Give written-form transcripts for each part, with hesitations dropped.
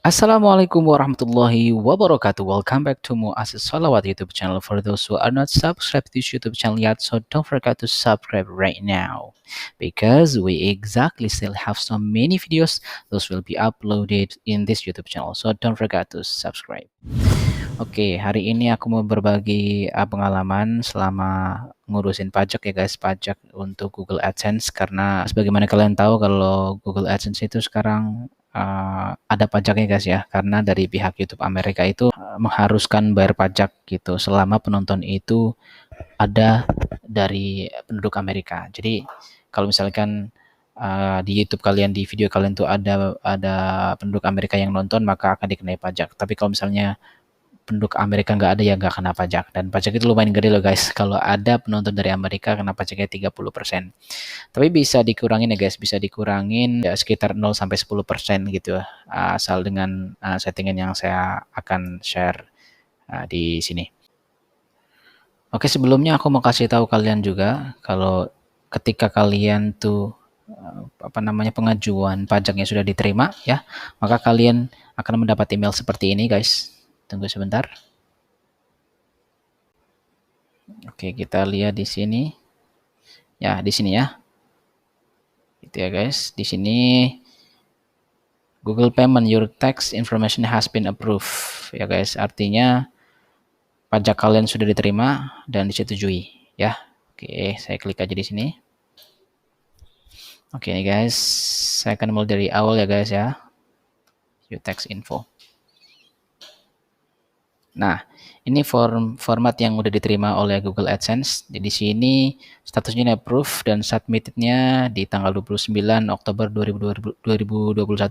Assalamualaikum warahmatullahi wabarakatuh. Welcome back to Muassis Salawat YouTube channel. For those who are not subscribed to this YouTube channel yet, so don't forget to subscribe right now, because we exactly still have so many videos. Those will be uploaded in this YouTube channel. So don't forget to subscribe. Oke, hari ini aku mau berbagi pengalaman selama ngurusin pajak ya guys, pajak untuk Google AdSense, karena sebagaimana kalian tahu kalau Google AdSense itu sekarang ada pajaknya guys ya, karena dari pihak YouTube Amerika itu mengharuskan bayar pajak gitu selama penonton itu ada dari penduduk Amerika. Jadi kalau misalkan di YouTube kalian, di video kalian tuh ada penduduk Amerika yang nonton, maka akan dikenai pajak. Tapi kalau misalnya penduduk Amerika nggak ada, ya nggak kena pajak. Dan pajak itu lumayan gede loh guys. Kalau ada penonton dari Amerika, kena pajaknya 30%. Tapi bisa dikurangin ya guys, bisa dikurangin ya sekitar 0 sampai 10% gitu. Asal dengan settingan yang saya akan share di sini. Oke, sebelumnya aku mau kasih tahu kalian juga kalau ketika kalian tuh pengajuan pajaknya sudah diterima ya, maka kalian akan mendapat email seperti ini guys. Tunggu sebentar. Oke, kita lihat di sini. Ya, di sini ya. Itu ya guys. Di sini Google Payment, your tax information has been approved. Ya guys, artinya pajak kalian sudah diterima dan disetujui ya. Oke, saya klik aja di sini. Oke nih guys, saya akan mulai dari awal ya guys ya. Your tax info. Nah, ini format yang udah diterima oleh Google AdSense. Di sini statusnya approve dan submitted-nya di tanggal 29 Oktober 2021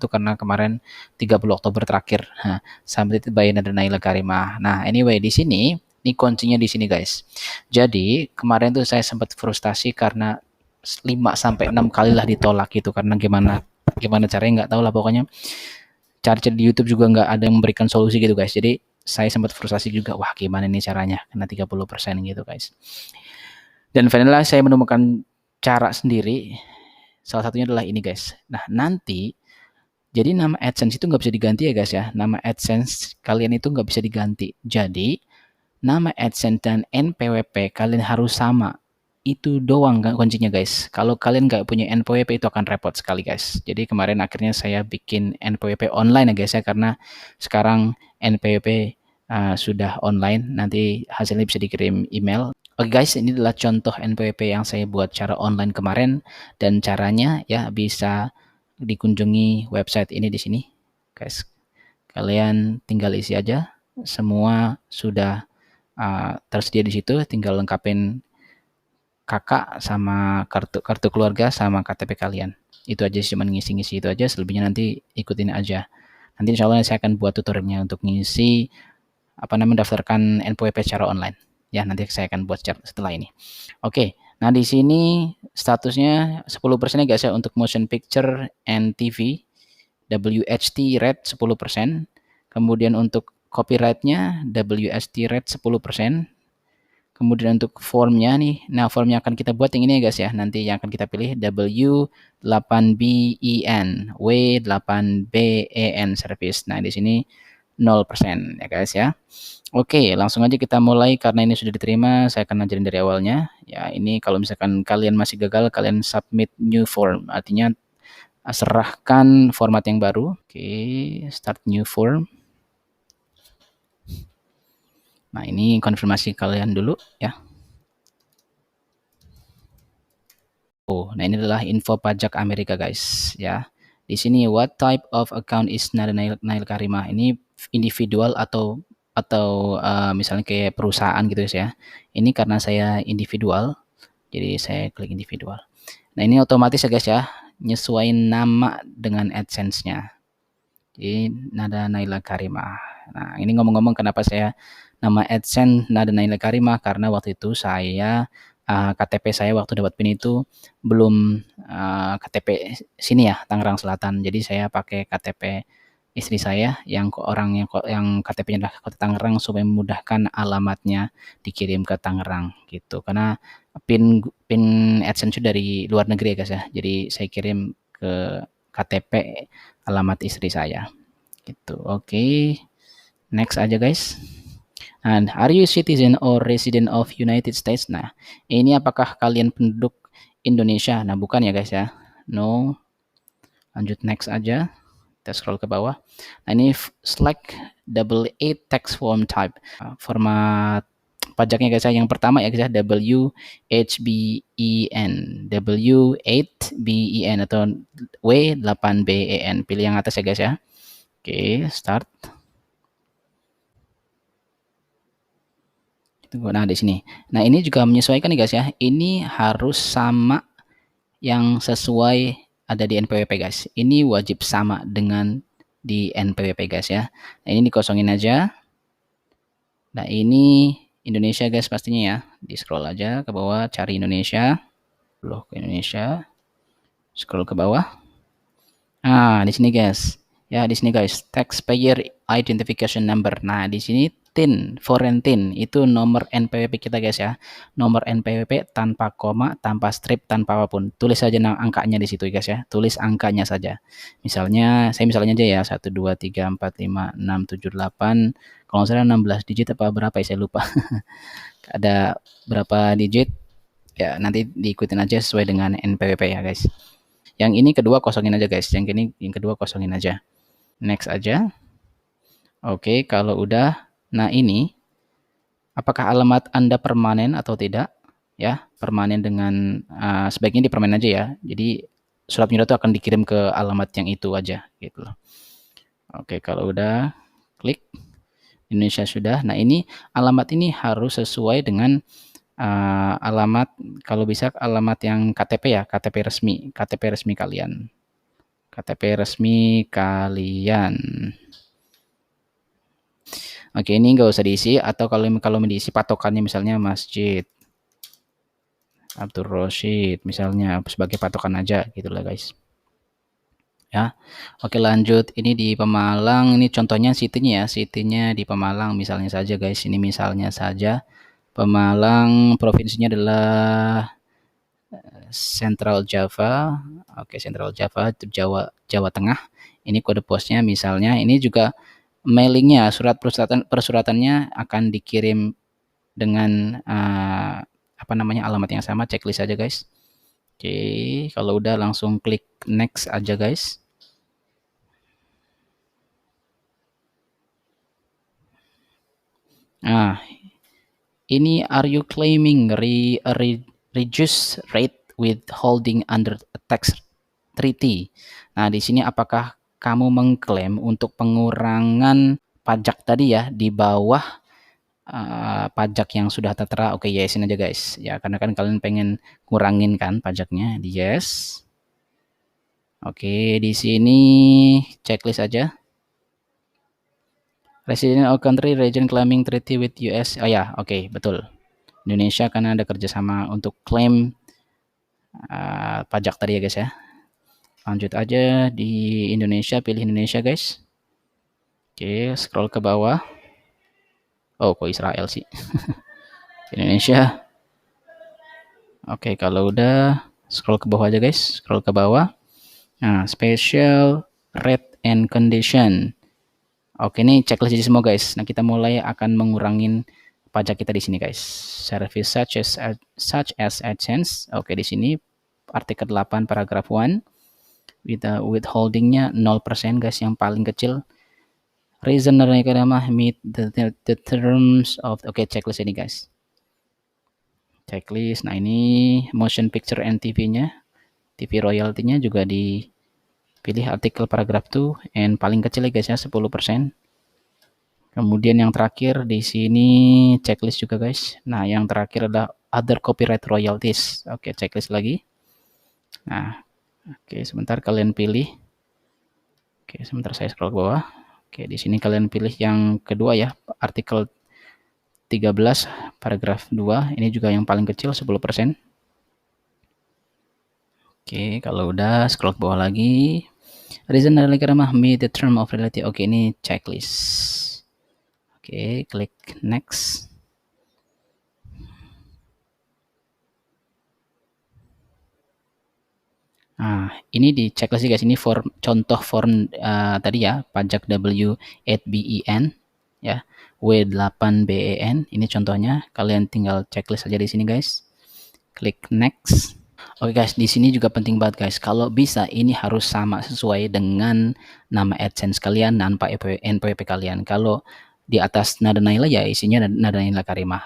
karena kemarin 30 Oktober terakhir. Nah, submitted by Naila Karimah. Nah, anyway di sini ini kuncinya di sini guys. Jadi, kemarin tuh saya sempat frustasi karena 5 sampai 6 kali lah ditolak gitu, karena gimana caranya nggak tahu lah pokoknya. Cari-cari di YouTube juga nggak ada yang memberikan solusi gitu guys. Jadi saya sempat frustasi juga, wah gimana nih caranya kena 30% gitu guys. Dan finalnya saya menemukan cara sendiri, salah satunya adalah ini guys. Nah nanti, jadi nama AdSense itu nggak bisa diganti ya guys ya, nama AdSense kalian itu nggak bisa diganti. Jadi nama AdSense dan NPWP kalian harus sama. Itu doang kuncinya guys. Kalau kalian nggak punya NPWP itu akan repot sekali guys. Jadi kemarin akhirnya saya bikin NPWP online ya guys ya, karena sekarang NPWP sudah online, nanti hasilnya bisa dikirim email. Oke guys, ini adalah contoh NPWP yang saya buat secara online kemarin, dan caranya ya bisa dikunjungi website ini di sini guys. Kalian tinggal isi aja, semua sudah tersedia di situ, tinggal lengkapin kakak sama kartu keluarga sama KTP kalian. Itu aja, cuma ngisi-ngisi itu aja, selebihnya nanti ikutin aja. Nanti insya Allah saya akan buat tutorialnya untuk ngisi mendaftarkan NPWP secara online. Ya, nanti saya akan buat setelah ini. Oke, nah di sini statusnya 10% ya guys ya untuk motion picture and TV, WHT rate 10%. Kemudian untuk copyrightnya WST rate 10%. Kemudian untuk formnya nih, nah formnya akan kita buat yang ini ya guys ya, nanti yang akan kita pilih W8BEN, W8BEN service. Nah di sini 0% ya guys ya. Oke, langsung aja kita mulai karena ini sudah diterima, saya akan ajarin dari awalnya. Ya ini kalau misalkan kalian masih gagal, kalian submit new form, artinya serahkan format yang baru. Oke, start new form. Nah, ini konfirmasi kalian dulu ya. Oh, nah ini adalah info pajak Amerika guys ya. Di sini what type of account is Nail Karimah? Ini individual atau misalnya kayak perusahaan gitu ya. Ini karena saya individual, jadi saya klik individual. Nah, ini otomatis ya guys ya, nyesuaiin nama dengan AdSense-nya. Jadi Nada Naila Karimah. Nah, ini ngomong-ngomong kenapa saya nama AdSense Nada Naila Karimah, karena waktu itu saya KTP saya waktu dapat PIN itu belum KTP sini ya, Tangerang Selatan. Jadi saya pakai KTP istri saya yang KTP-nya adalah Kota Tangerang, supaya memudahkan alamatnya dikirim ke Tangerang gitu. Karena PIN AdSense itu dari luar negeri ya guys ya. Jadi saya kirim ke KTP alamat istri saya Gitu. Oke. Next aja guys. And are you citizen or resident of United States? Nah, ini apakah kalian penduduk Indonesia? Nah, bukan ya guys ya. No. Lanjut next aja. Kita scroll ke bawah. Nah, ini select double A tax form type. Format pajaknya guys ya. Yang pertama ya guys ya, WHBEN. W8BEN atau W8BEN. Pilih yang atas ya guys ya. Oke, start. Nah, di sini. Nah, ini juga menyesuaikan nih guys ya. Ini harus sama yang sesuai ada di NPWP guys. Ini wajib sama dengan di NPWP guys ya. Nah, ini dikosongin aja. Nah, ini Indonesia guys pastinya ya. Di scroll aja ke bawah, cari Indonesia. Loh, ke Indonesia. Scroll ke bawah. Nah, di sini guys. Ya, di sini guys, taxpayer identification number. Nah, di sini TIN, foreign TIN itu nomor NPWP kita guys ya. Nomor NPWP tanpa koma, tanpa strip, tanpa apapun. Tulis saja angkanya di situ guys ya. Tulis angkanya saja. Misalnya, saya misalnya aja ya, 1 2 3 4 5 6 7 8. Kalau nggak salah 16 digit apa berapa ya, saya lupa. Ada berapa digit? Ya, nanti diikutin aja sesuai dengan NPWP ya guys. Yang ini kedua kosongin aja guys. Yang ini yang kedua kosongin aja. Next aja. Oke, kalau udah. Nah, ini apakah alamat Anda permanen atau tidak? Ya, permanen dengan sebaiknya dipermanen aja ya. Jadi surat menyurat itu akan dikirim ke alamat yang itu aja gitu loh. Oke, kalau udah klik Indonesia sudah. Nah, ini alamat ini harus sesuai dengan alamat, kalau bisa alamat yang KTP ya, KTP resmi kalian. KTP resmi kalian. Oke, ini nggak usah diisi, atau kalau kalau mau diisi patokannya misalnya Masjid Abdul Rosyid misalnya sebagai patokan aja gitu lah guys. Ya. Oke, lanjut. Ini di Pemalang, ini contohnya city-nya ya. City-nya di Pemalang misalnya saja guys. Ini misalnya saja Pemalang, provinsinya adalah Central Java. Oke, Central Java itu Jawa Tengah. Ini kode posnya misalnya. Ini juga mailingnya, surat persuratannya akan dikirim dengan apa namanya, alamat yang sama. Checklist aja guys. Oke, kalau udah langsung klik next aja guys. Nah, ini are you claiming reduce rate withholding under tax treaty. Nah, di sini apakah kamu mengklaim untuk pengurangan pajak tadi ya di bawah pajak yang sudah tertera? Oke, yesin aja guys. Ya, karena kan kalian pengen kurangin kan pajaknya. Di yes. Oke, di sini checklist aja. Resident of country region claiming treaty with US. Oh ya, oke, betul. Indonesia karena ada kerjasama untuk klaim pajak tadi ya guys ya. Lanjut aja di Indonesia, pilih Indonesia guys. Oke, scroll ke bawah. Oh, kok Israel sih? Indonesia. Oke, kalau udah scroll ke bawah aja guys, scroll ke bawah. Nah, special rate and condition. Oke, ini checklist aja semua guys. Nah, kita mulai akan mengurangin pajak kita di sini guys. Service such as AdSense. Oke, di sini artikel 8 paragraf 1 withholdingnya 0% guys, yang paling kecil. Reason meet the terms of checklist ini guys. Checklist. Nah, ini motion picture and TV-nya. TV royalty-nya juga dipilih artikel paragraf 2 and paling kecil ya guys ya, 10%. Kemudian yang terakhir di sini checklist juga guys. Nah, yang terakhir adalah other copyright royalties. Oke, checklist lagi. Nah, oke, sebentar kalian pilih. Oke, sebentar saya scroll ke bawah. Oke, di sini kalian pilih yang kedua ya, artikel 13 paragraf 2. Ini juga yang paling kecil 10%. Oke, kalau udah scroll ke bawah lagi. Reason adalah karena meet the term of reality. Oke, ini checklist. Oke, klik next. Nah, ini di checklist guys, ini contoh form tadi ya, pajak W8BEN ya, W8BEN, ini contohnya, kalian tinggal checklist aja di sini guys. Klik next. Oke guys, di sini juga penting banget guys. Kalau bisa ini harus sama sesuai dengan nama AdSense kalian dan NPWP kalian. Kalau di atas nada Naila ya isinya nada Naila Karimah.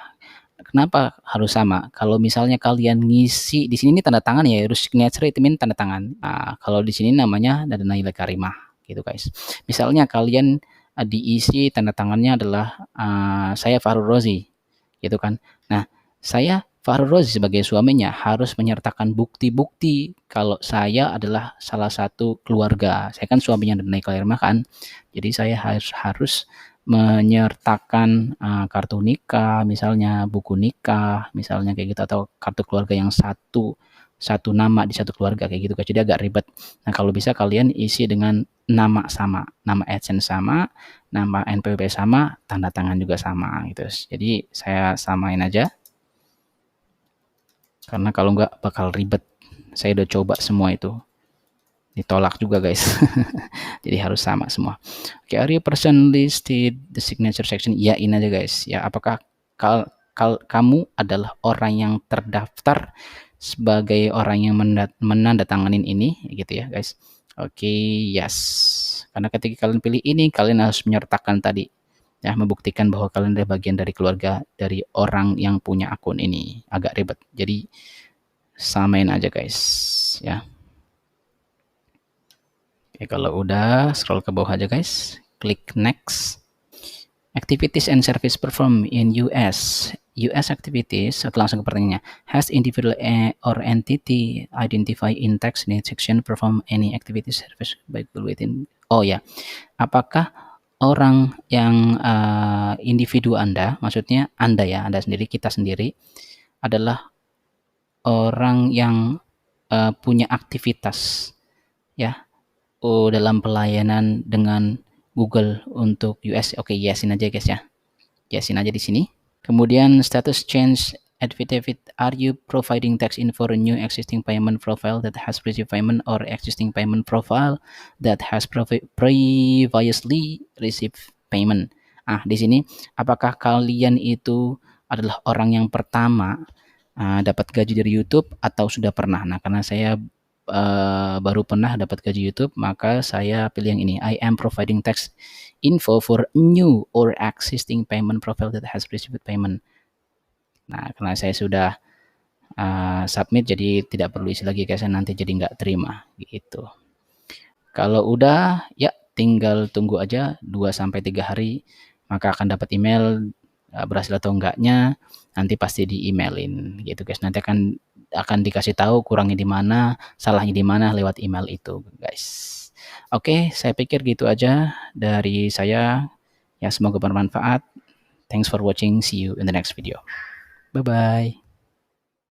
Kenapa harus sama? Kalau misalnya kalian ngisi di sini ini tanda tangan ya, harus signature itu mean tanda tangan. Nah, kalau di sini namanya nada Naila Karimah gitu guys. Misalnya kalian diisi tanda tangannya adalah saya Fahrul Rozi gitu kan. Nah, saya Fahrul Rozi sebagai suaminya harus menyertakan bukti-bukti kalau saya adalah salah satu keluarga. Saya kan suaminya dan Karimah kan. Jadi saya harus menyertakan kartu nikah, misalnya buku nikah, misalnya kayak gitu, atau kartu keluarga yang satu nama di satu keluarga kayak gitu. Jadi agak ribet. Nah, kalau bisa kalian isi dengan nama sama, nama AdSense sama, nama NPWP sama, tanda tangan juga sama gitu. Jadi saya samain aja. Karena kalau nggak bakal ribet. Saya udah coba semua itu. Ditolak juga guys. Jadi harus sama semua. Oke, are you person listed the signature section? Iyain aja guys. Ya, apakah kamu adalah orang yang terdaftar sebagai orang yang menandatanganin ini gitu ya guys. Oke, yes. Karena ketika kalian pilih ini, kalian harus menyertakan tadi ya, membuktikan bahwa kalian adalah bagian dari keluarga dari orang yang punya akun ini. Agak ribet. Jadi samain aja guys ya. Oke, kalau udah scroll ke bawah aja guys, klik next. Activities and service performed in US. US activities, atau langsung ke pertanyaannya, has individual or entity identify in text in section perform any activity service by within. Oh ya, apakah orang yang individu Anda, maksudnya Anda ya, Anda sendiri, kita sendiri, adalah orang yang punya aktivitas ya dalam pelayanan dengan Google untuk US. Oke, yesin aja guys ya. Yesin aja di sini. Kemudian status change affidavit. Are you providing tax info for a new existing payment profile that has received payment or existing payment profile that has previously received payment? Di sini apakah kalian itu adalah orang yang pertama dapat gaji dari YouTube atau sudah pernah? Nah, karena saya baru pernah dapat gaji YouTube, maka saya pilih yang ini. I am providing tax info for new or existing payment profile that has received payment. Nah, karena saya sudah submit, jadi tidak perlu isi lagi guys, nanti jadi nggak terima gitu. Kalau udah, ya tinggal tunggu aja 2-3 hari, maka akan dapat email berhasil atau enggaknya, nanti pasti di emailin gitu guys. Nanti akan dikasih tahu kurangnya di mana, salahnya di mana lewat email itu guys. Oke, saya pikir gitu aja dari saya. Ya, semoga bermanfaat. Thanks for watching. See you in the next video. Bye bye.